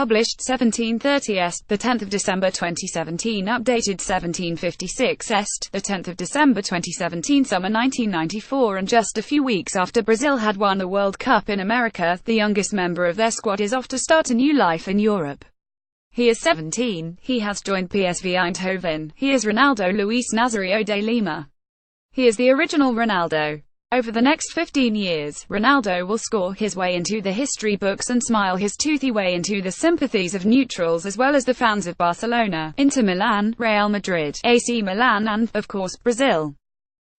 published 1730 est, the 10th of December 2017, updated 1756 est, the 10th of December 2017, summer 1994, and just a few weeks after Brazil had won the World Cup in America, the youngest member of their squad is off to start a new life in Europe. He is 17. He has joined PSV Eindhoven. He is Ronaldo Luis Nazario de Lima. He is the original Ronaldo. Over the next 15 years, Ronaldo will score his way into the history books and smile his toothy way into the sympathies of neutrals as well as the fans of Barcelona, Inter Milan, Real Madrid, AC Milan and, of course, Brazil.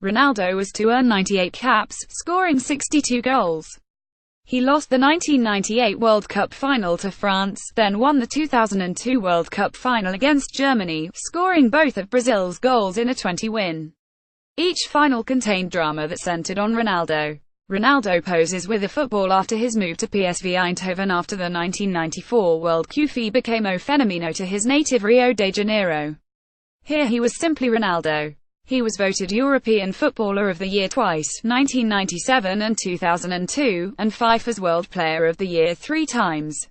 Ronaldo was to earn 98 caps, scoring 62 goals. He lost the 1998 World Cup final to France, then won the 2002 World Cup final against Germany, scoring both of Brazil's goals in a 20-win. Each final contained drama that centered on Ronaldo. Ronaldo poses with a football after his move to PSV Eindhoven after the 1994 World Cup. He became o fenomeno to his native Rio de Janeiro. Here he was simply Ronaldo. He was voted European Footballer of the Year twice, 1997 and 2002, and FIFA's World Player of the Year 3 times.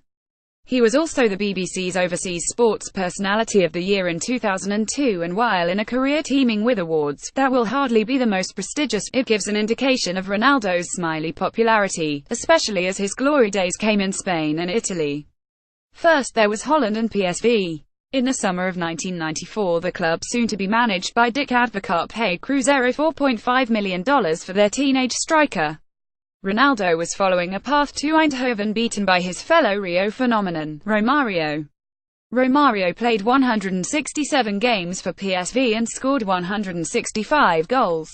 He was also the BBC's Overseas Sports Personality of the Year in 2002, and while in a career teeming with awards, that will hardly be the most prestigious, it gives an indication of Ronaldo's smiley popularity, especially as his glory days came in Spain and Italy. First there was Holland and PSV. In the summer of 1994 the club, soon to be managed by Dick Advocaat, paid Cruzeiro $4.5 million for their teenage striker. Ronaldo was following a path to Eindhoven beaten by his fellow Rio phenomenon, Romario. Romario played 167 games for PSV and scored 165 goals.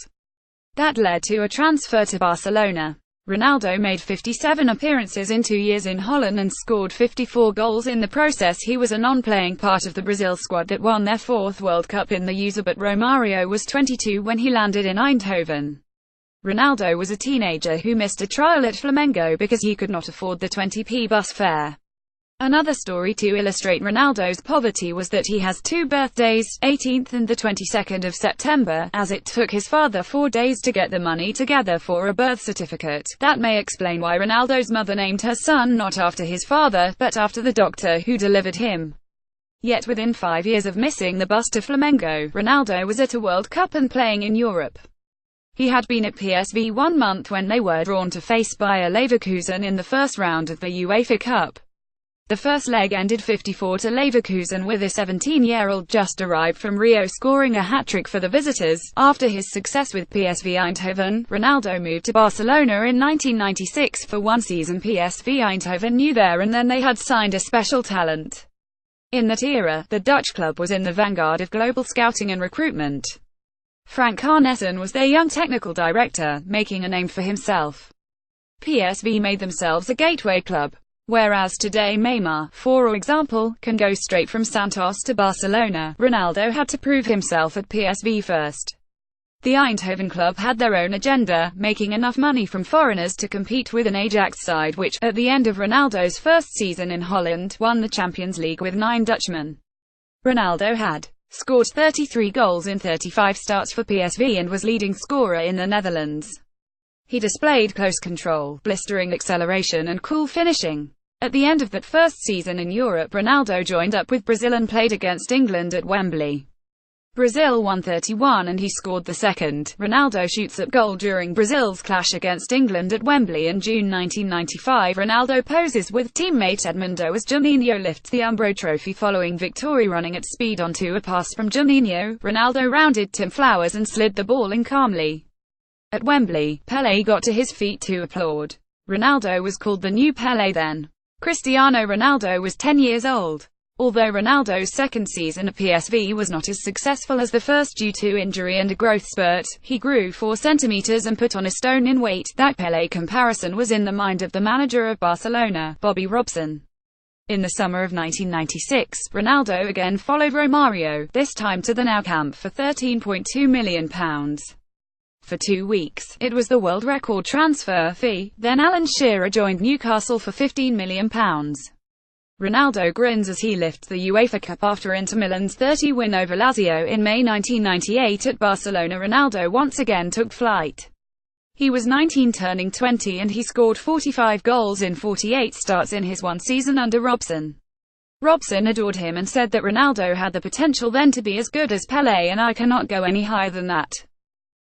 That led to a transfer to Barcelona. Ronaldo made 57 appearances in 2 years in Holland and scored 54 goals in the process. He was a non-playing part of the Brazil squad that won their 4th World Cup in the USA, but Romario was 22 when he landed in Eindhoven. Ronaldo was a teenager who missed a trial at Flamengo because he could not afford the 20p bus fare. Another story to illustrate Ronaldo's poverty was that he has 2 birthdays, 18th and the 22nd of September, as it took his father 4 days to get the money together for a birth certificate. That may explain why Ronaldo's mother named her son not after his father, but after the doctor who delivered him. Yet within 5 years of missing the bus to Flamengo, Ronaldo was at a World Cup and playing in Europe. He had been at PSV 1 month when they were drawn to face Bayer Leverkusen in the first round of the UEFA Cup. The first leg ended 54 to Leverkusen, with a 17-year-old just arrived from Rio scoring a hat-trick for the visitors. After his success with PSV Eindhoven, Ronaldo moved to Barcelona in 1996 for 1 season. PSV Eindhoven knew there and then they had signed a special talent. In that era, the Dutch club was in the vanguard of global scouting and recruitment. Frank Arnessen was their young technical director, making a name for himself. PSV made themselves a gateway club. Whereas today Neymar, for example, can go straight from Santos to Barcelona, Ronaldo had to prove himself at PSV first. The Eindhoven club had their own agenda, making enough money from foreigners to compete with an Ajax side which, at the end of Ronaldo's first season in Holland, won the Champions League with 9 Dutchmen. Ronaldo had scored 33 goals in 35 starts for PSV and was leading scorer in the Netherlands. He displayed close control, blistering acceleration and cool finishing. At the end of that first season in Europe, Ronaldo joined up with Brazil and played against England at Wembley. Brazil won 3-1 and he scored the second. Ronaldo shoots at goal during Brazil's clash against England at Wembley in June 1995. Ronaldo poses with teammate Edmundo as Juninho lifts the Umbro trophy following victory, running at speed onto a pass from Juninho. Ronaldo rounded Tim Flowers and slid the ball in calmly. At Wembley, Pelé got to his feet to applaud. Ronaldo was called the new Pelé then. Cristiano Ronaldo was 10 years old. Although Ronaldo's second season at PSV was not as successful as the first due to injury and a growth spurt, he grew 4 centimeters and put on a stone in weight. That Pelé comparison was in the mind of the manager of Barcelona, Bobby Robson. In the summer of 1996, Ronaldo again followed Romario, this time to the Nou Camp for £13.2 million. For 2 weeks, it was the world record transfer fee. Then Alan Shearer joined Newcastle for £15 million. Ronaldo grins as he lifts the UEFA Cup after Inter Milan's 30 win over Lazio in May 1998 at Barcelona. Ronaldo once again took flight. He was 19 turning 20 and he scored 45 goals in 48 starts in his 1 season under Robson. Robson adored him and said that Ronaldo had the potential then to be as good as Pelé and I cannot go any higher than that.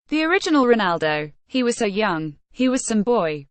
The original Ronaldo. He was so young. He was some boy.